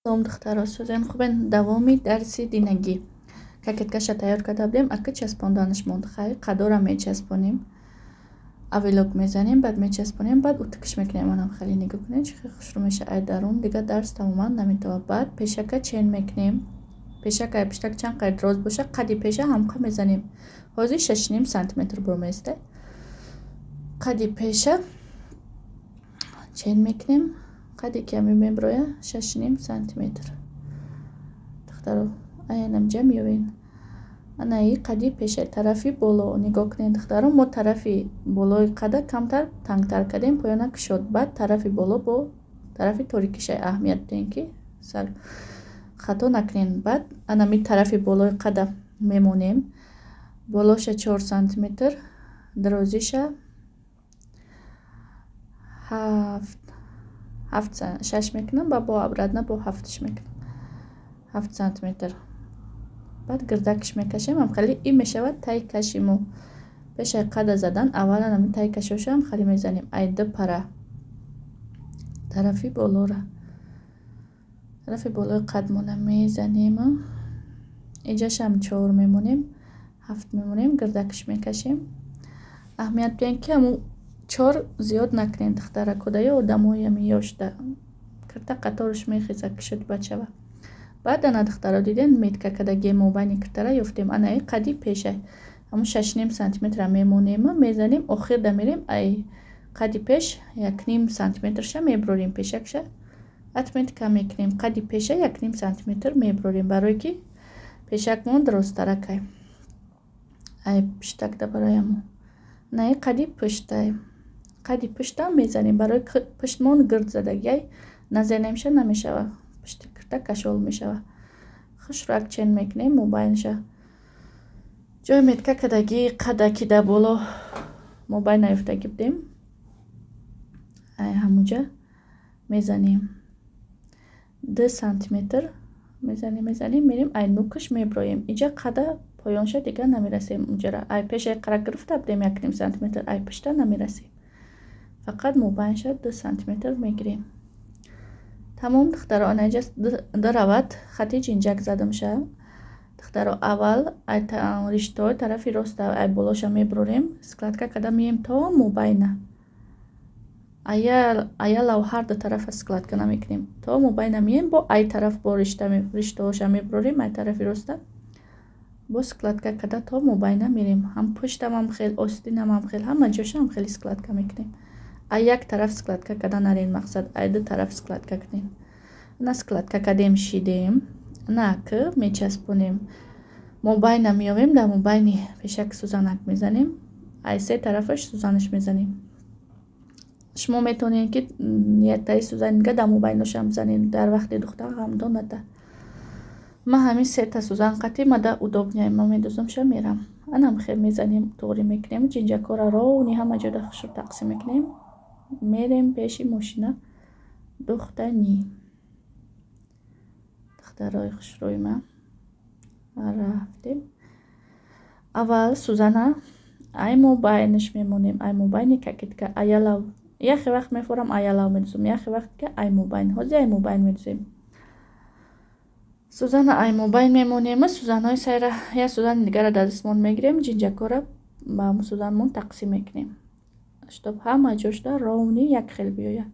Салом духтаро, сӯзем хубен давоми дарси динагӣ. Какеткаша тайёр карда будем, ака часпонданаш монд. Хай қадора мечаспонем. Аввелок мезанем, баъд мечаспонем, баъд утукиш мекунем. Манам хеле нигоҳ кунед, чӣ хеле хушрӯ меша ай дарун. Дига дарс тамоман наметавад. Баъд пешака чен мекунем. Пешака ай пиштак чанд қадр дроз боша, қади пеша ҳамқа мезанем. Ҳозир 6.5 сантиметр бурместа. Қади пеша чен мекунем. Қади ками меброя 6.5 сантиметр. Духтаро аянам ҷамъ ёвен. Анаи қади пеша тарафи боло нигоҳ кунед духтаро. Мо тарафи болои қада камтар тангтар кардем, поёна кушод. Баъд тарафи боло бо тарафи торикиша аҳамият диҳем ки сар хато накунем. Баъд анами тарафи болои қада мемонем. Болоша 4 сантиметр, дарозиша 6 мекунам ва бо абрадна бо 7 мекунам. 7 сантиметр. Баъд гирдакиш мекашем. Ҳамхали ин мешавад тай кашимо. Пешай қада задан аввал анами тай кашоша ҳамхали мезанем. Ай ду пара. Тарафи болора. Тарафи болои қадмона мезанем. Иҷашам 4 мемонем. 7 мемонем. Гирдакиш мекашем. Аҳамият биён ки ҳамун 4 зиёд накунед духтара. Кодаи одамоями ёшта карта қатораш мехеза кишоди бачава. Баъд ана духтаро диден метка кадаги мобайни киртара ёфтем. Анаи қади пеша ҳамун 6.5 сантиметра мемонем. Мезанем охирда мерем. Ай қади пеш 1.5 сантиметрша меброрем. пешакша атметка мекунем. қади пеша 1.5 сантиметр меброрем, барое ки пешакмон дрозтаракай. Ай пиштакда бароямо. Анаи қади пуштай. Қади пуштам мезанем, барои пуштмон гирд задагиай назанемша намешава. Пушти кирта кашол мешава. Хушрак чен мекунем мобайнша. ҷои метка кадаги қада ки да боло мобайн наёфтагӣ будем. Ай ҳамуҷа мезанем. 2 сантиметр мезанем мерем. Ай нукаш меброем. Иҷа қада поёнша дига намерасем уҷара. Ай пешай қарак гирифта будем 1.5 сантиметр. Ай пушта намерасем. Фақат мобайнша 2 сантиметр мегирем. Тамом духтаро анаҷа даравад хати ҷинҷак задамша. Духтаро аввал ай риштаҳои тарафи роста ай болоша меброрем. Складка када мием то мобайна. Ая лавҳар ду тарафа складка намекунем. То мобайна мием бо ай тараф бо риштаҳоша меброрем. Ай тарафи роста бо складка када то мобайна мерем. Ҳам пуштам ҳам хел, остинам ҳам хел, ҳама ҷоша ҳам хели складка мекунем. Ай як тараф складка када нарен мақсад. Ай ду тараф складка кунем. На складка кадем шидем. Нак мечаспонем. Мобайна миёвем, дар мобайни пешак сӯзанак мезанем. Ай се тарафаш сӯзанаш мезанем. Шумо метавонед ки ниятаи сӯзанига дар мобайношам занед дар вақти духтар ғамдоната. Ма ҳамин сета сӯзан қати мада удобняй ма медузамша мерам. Анам хел мезанем, туғри мекунем. Ҷинҷакора ровни ҳама ҷода хушрӯ тақсим мекунем. Мерем пеши мошина духтани. Духтарои хушрӯи ма рафтем. Аввал сӯзана ай мобайнаш мемонем. Ай мобайни какетка аялав. Яхе вақт мефорам аялав медузам. Яхе вақт ки ай мобайн. Ҳозир ай мобайн медузем. Сӯзана ай мобайн мемонем. Сӯзанои сайра я сӯзани дигара дар дастмон мегирем. Ҷинҷакора ба ҳамун сӯзанмон тақсим мекунем. Штоб ҳама ҷошта ровни як хел биёяд.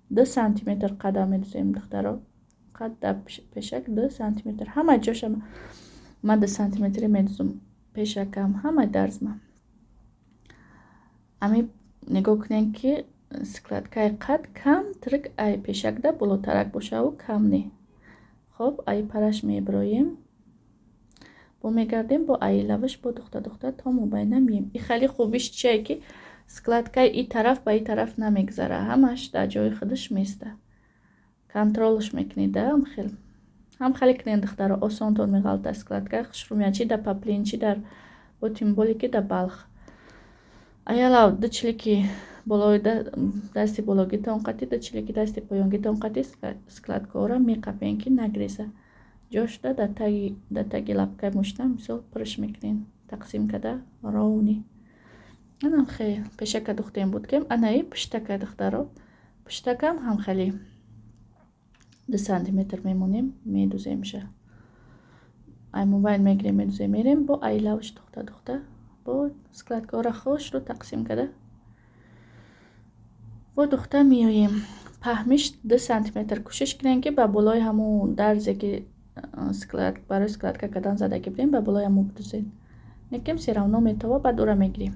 2 сантиметр қада медузем духтаро. Қадда пешак 2 сантиметр. Ҳама ҷоша ма 2 сантиметри медузам. Пешакам ҳама дарзма. Ами нигоҳ кунем ки складкаи қад кам трик ай пешакда болотарак бошаву кам не. Хоб ай параш меброем. Бо мегардем бо ай лаваш бо духта то мобайна мием. И хеле хубиш чие ки складкаи и тараф ба и тараф намегзара. Ҳамаш дар ҷои худаш места. Контролш мекунед ҳам хеле кунед духтаро осонтон меғалта складка хушрӯмия чи дар паплин чи дар бо тимболи ки дар балх. Аялав ду чилики болои дасти бологитон қати ду чилики дасти поёнгитон қати складкаора меқапен ки нагреза. ҷошта дар таги лапкаи мошина мисол пурш мекунем. Тақсим када ровни. Анам хел пешака духтем буд кем. Анаи пуштака духтаро. Пуштакам ҳам хеле 2 сантиметр мемонем, медуземша. ай мобайл мегирем, медузе мерем, бо ай лавш духта бо складкаро хушро тақсим када бо духта миёем. паҳмиш 2 сантиметр кӯшиш кунем ки ба болои ҳамун дарзе ки барои складка кадан задаги будем ба болои ҳамун бидузем. Некем се равно метава, баъд ура мегирем.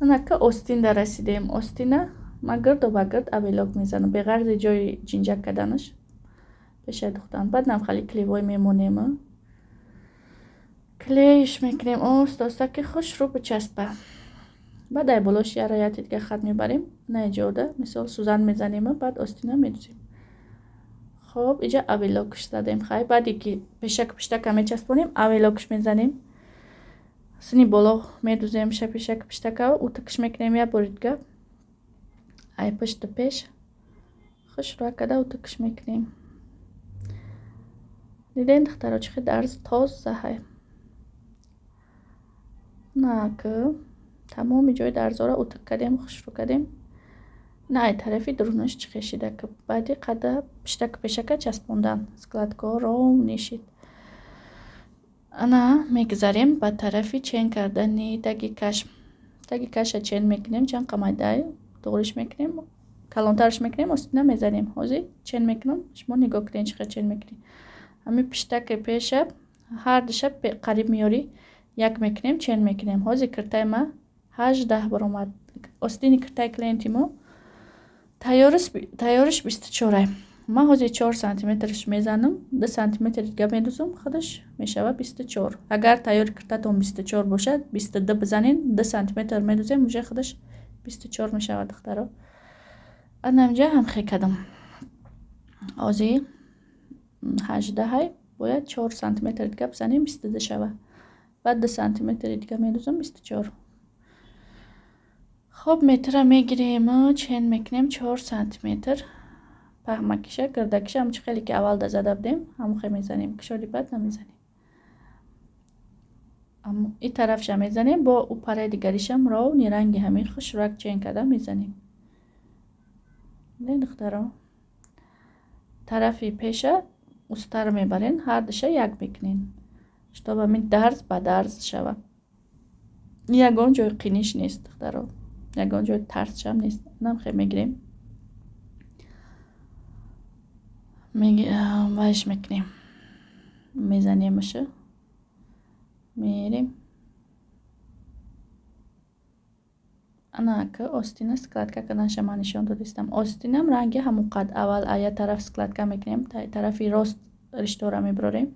анака остин да расидем. остина ма гирду ба гирд авелок мезанам бе ғарзи ҷои ҷинҷак каданаш пешай духтан. баъд нам хали клевой мемонем, клейш мекунем оста ки хушро бичаспа. баъд ай болош яра яти дига хат мебарем, на ҷода мисол сузан мезанем, баъд остина медузем. хоб иҷа авелокш задем. хай баъде ки пешак пиштака мечаспонем, авелокш мезанем, сини боло медузем, пешак пиштака утакш мекунем я бори дига. ай пишту пеш хушро када утакш мекунем. диден духтаро чӣ хел дарз тоза ҳай. нака тамоми ҷои дарзора утак кадем, хушро кадем. на ай тарафи дурунаш чӣ хешида ки баъди қада пиштака пешака часпондан складка ровни шид. ана мегзарем ба тарафи чен кардани таги каша чен мекунем, чанд қамайдай дуғриш мекунем, калонтарш мекунем, остина мезанем. ҳозир чен мекунам, шумо нигоҳ кунед чӣ хел чен мекунем. ҳамин пиштаки пеша ҳар душа қариб миёри як мекунем, чен мекунем. ҳозир киртаи ма 18 баромад. остини киртаи клиенти мо тайёриш 24. ма ҳозир 4 сантиметрш мезанам, 2 сантиметр дига медузам, худаш мешава 24. агар тайёри киртатон 24 бошад, 22 бизанен, 2 сантиметр медузем, уже худаш 24 мешава духтаро. ана инҷа ҳам хекадам. ҳозир 18 ҳай, бояд 4 сантиметр дига бизанем, 22 шава. баъд 2 сантиметри дига медузам, 24. хоб метра мегирем, чен мекунем 4 сантиметр. паҳмакиша гирдакиша ҳамчи хеле ки аввал да зада будем, ҳамон хел мезанем, кишоди баъд намезанем. ин тарафша мезанем, бо упараи дигаришам ровни ранги ҳамин хушрак чен када мезанем. не духтаро тарафи пеша устар мебарен, ҳар душа як мекунен, чтоб ҳамин дарз ба дарз шава. ягон ҷои қиниш нест духтаро, ягон ҷои тарсшам нест. нам хел мегирем, вайш мекунем, мезанемаша, мерим. анака остина складка каданаша ман нишон додистам. остинам ранги ҳамон қад аввал ая тараф складка мекунем, тарафи рост риштора мебарем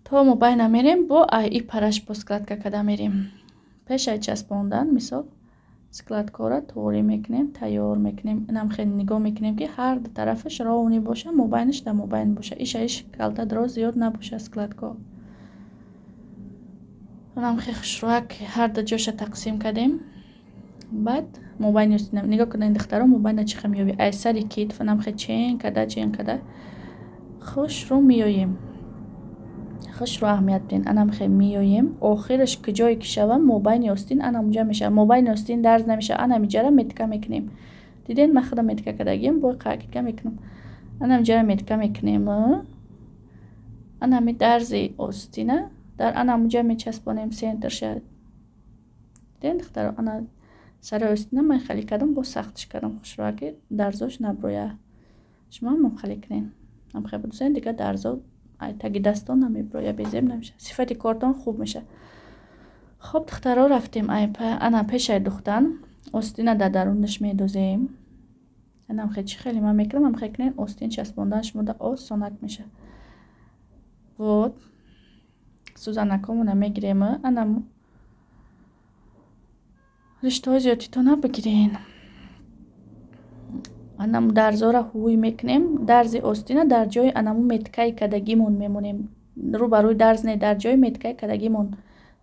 то мубайна мерем, бо ай ипараш бо складка када мерем. пешай часпондан мисол складкора тори мекунем, тайёр мекунем. инам хеле нигоҳ мекунем ки ҳар ду тарафаш ровни боша, мубайнаш да мубайн боша, иш калта дроз зиёд набоша складка. инам хеле хушроак ҳар ду ҷоша тақсим кадем. баъд мубайни устинам нигоҳ кунед духтаро, мубайна чӣ хел меёвӣ. ай сари китф инам хеле чен када хушро меёем. хушро аҳамият ден. анам хеле меёем. охираш куҷое ки шава, мобайни остин анам уҷа мешава. мобайни остин дарз намешава. анам иҷара метка мекунем. диден ма худам метка кадагим, бо қаъкика мекунам. анам иҷара метка мекунем. анами дарзи остина дар анам уҷа мечаспонем сентрша. диден духтаро, ана сари остина ман хали кадам, бо сахтиш кадам хушро ки дарзош наброя. шумо ҳам хали кунен. ҳам хали будузен дига дарзо ай таги дастон намеброя, безеб намеша. сифати кортон хуб меша. хоб духтаро рафтем. ана пешай духтан остина да дарунаш медозем. анам хеле чӣ хеле ман мекунам, ҳам хеле кунен остин часпонданаш мода осонак меша. вот сузанакомона мегирем. анам риштаҳои зиёдитон набигирен. анам дарзора ҳуй мекунем. дарзи остина дар ҷои анаму меткаи кадагимон мемонем. рӯ ба рӯи дарз не, дар ҷои меткаи кадагимон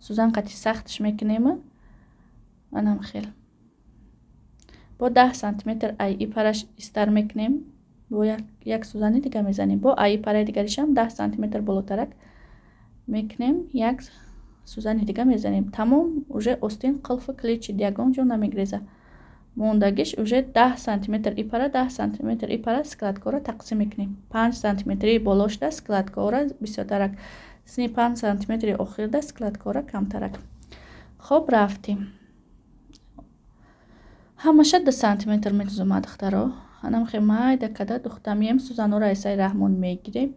сузан қати сахтиш мекунем. анам хел бо 10 сантиметр ай ипараш истар мекунем, бо як сузани дига мезанем. бо ай ипараи дигаришам 10 сантиметр болотарак мекунем, як сузани дига мезанем. тамом уже остин қилфи кличид, ягон ҷо намегреза. мондагиш уже 10 сантиметр ипара 10 сантиметр ипара складкора тақсим мекунем. 5 сантиметри болошда складкора бисёртарак, сни 5 сантиметри охирда складкора камтарак. хоб рафтим. ҳамаша 2 сантиметр медузума духтаро. анам хе майда када духтамием сузанора эсай раҳмон мегирем.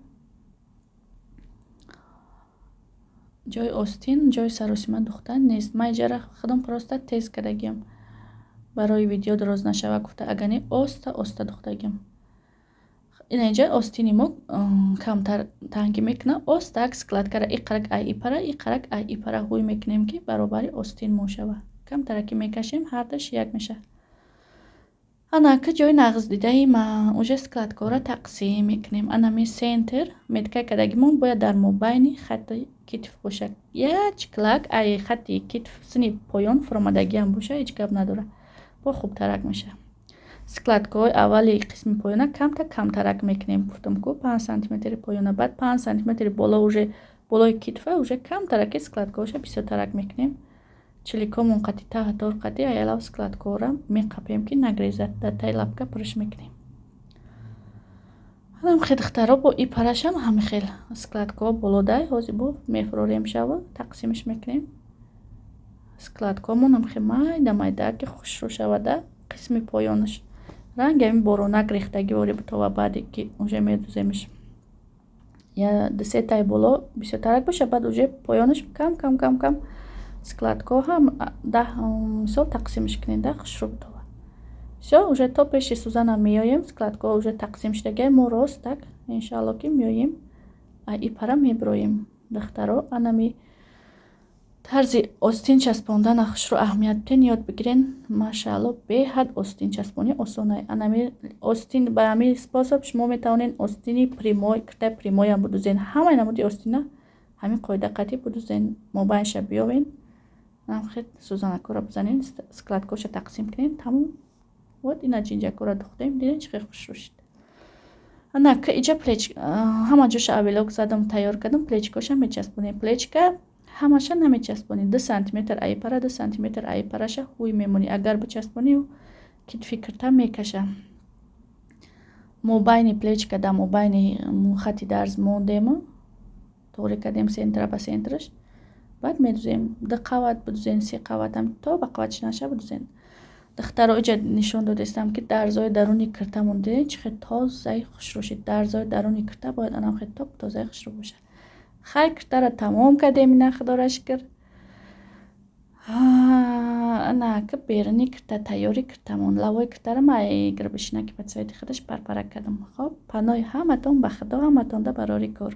ҷои остин ҷои саросима духта нест. май ҷара худам просто тез кардагиам барои видео дароз нашава гуфта агани оста оста духтагиам. инҷа остини мо камтар танги мекуна остак складкара иқарак ай ипара иқарак ай ипара ҳуй мекунем ки баробари остин мо шава. камтараки мекашем ҳардаш як меша. анака ҷои нағз дидаи ма уже складкора тақсим мекунем. анами сентр метка кадагимон бояд дар мобайни хатти китф бошад. ячклак ай хатти китф сини поён фуромадагиам боша ҳеҷ гап надора. бо хубтарак меша. складкаҳои аввали қисми поёна камтарак мекунем. гуфтам ку 5 сантиметри поёна баъд 5 сантиметри боло уже болои китфа уже камтараки складкаҳоша бисёртарак мекунем. чиликомон қати таҳатор қати аялав складкора меқапем ки нагрезад. дар тай лапка пурш мекунем. ҳанам хедхтаро бо ипарашам ҳамихел складкаҳо болодай ҳози бо мефурорем шава тақсимш мекунем. складкаҳомон ҳамихел майда майда ки хушро шавада қисми поёнаш ранги ҳамин боронак рехтаги вори бутова баъде ки уже медуземш. я 2-3 тай боло бисёртарак боша баъд уже поёнаш кам складкаҳо ҳам 10 мисол тақсимш кунем да хушро бутова. всё уже то пеши сузанам меоем. складкаҳо уже тақсим шудаги мо рост так иншалло ки меоем ай ипара меброем. духтаро анами тарзи остин часпондана хушро аҳамият битен ёд бигирен. машаалло беҳад остин часпонӣ осонае. анами остин ба ҳамин способ шумо метавонед остини прямой кирта прямоям будузен. ҳамаи намуди остина ҳамин қоида қатӣ будузен. мобайнша биёвен намхед сузанакора бизанем складкаҳоша тақсим кунем тамом. вот ина ҷинҷакора духтем дидем чӣ қадar хушро шуд. анака иҷа плечка ҳама ҷоша аввелок задам тайёр кардам. плечкаша мечаспонем. плечка ҳамаша намечаспонӣ. 2 сантиметр ай пара 2 сантиметр ай параша ҳуй мемонӣ. агар бичаспонӣ китфи кирта мекаша. мобайни плечка да мобайни хати дарз мондема тори кардем сентра ба сентраш. баъд медузем 2 қават будузен 3 қаватам то ба қаватиш наша будузен. духтаро иҷа нишон додестам ки дарзои даруни киртамон дидем чӣ қадar тозаи хушро шуд. дарзои даруни кирта бояд анам хел топ тозаи хушро бошад. хай киртаро тамом кардем ина худоро шукр. анака беруни кирта тайёри киртамон лавои киртаро май гирбишина ки ба цвети худаш парпарак кардам. хоб панои ҳаматон ба худо ҳаматонда барори кор.